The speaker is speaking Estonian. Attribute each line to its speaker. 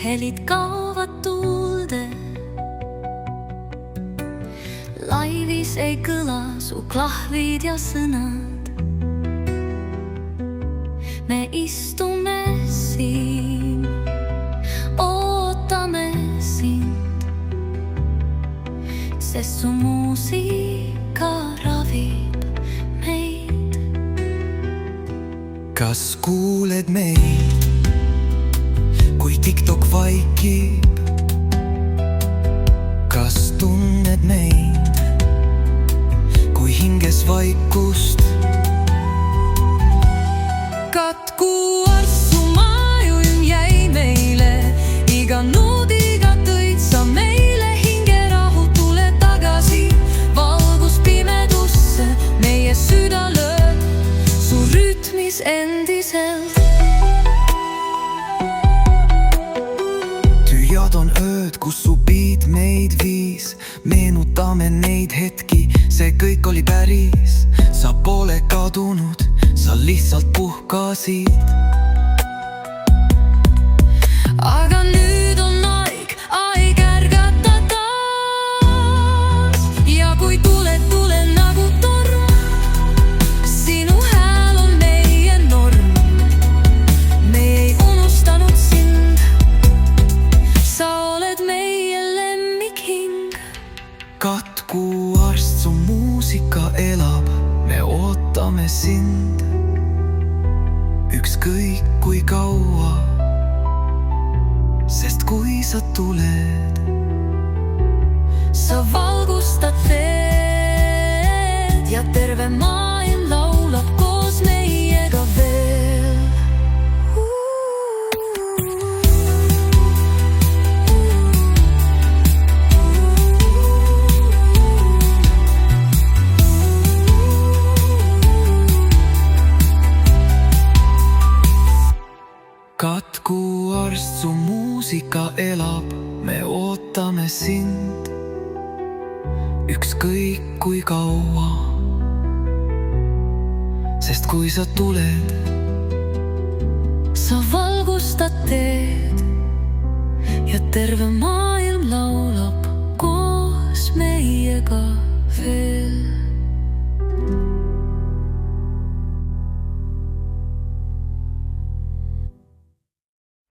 Speaker 1: helid kaovad tuulde. Laivis ei kõla su klahvid ja sõnad. Me istume siin, ootame sind, sest su muusika ravib meid.
Speaker 2: Kas kuuled meid, kui TikTok vaikib? Kas tunned meid, kui hinges vaikust? Katku arsu majujum jäi meile, iga nuudiga tõid sa meile hingerahu. Tule tagasi valgus pimedusse, meie süda lööb su rütmis endiselt. Tühjad on ööd, kus su beat meid viis. Meenutame neid hetki, see kõik oli päris. Sa pole kadunud, sa lihtsalt puhkasid. Aga nüüd on aeg ärgata taas. Ja kui tuled, tule nagu torm. Sinu hääl on meie norm. Me ei unustanud sind. Sa oled meie lemmikhing. Katku arst, su muusika elab. Me ootame sind, ükskõik kui kaua. Sest kui sa tuled, sa valgustad teed ja terve maailm laulab koos meiega veel. Katku arst, su muusika elab. Me ootame sind, ükskõik kui kaua. Sest kui sa tuled, sa valgustad teed ja terve maailm laulab koos meiega veel.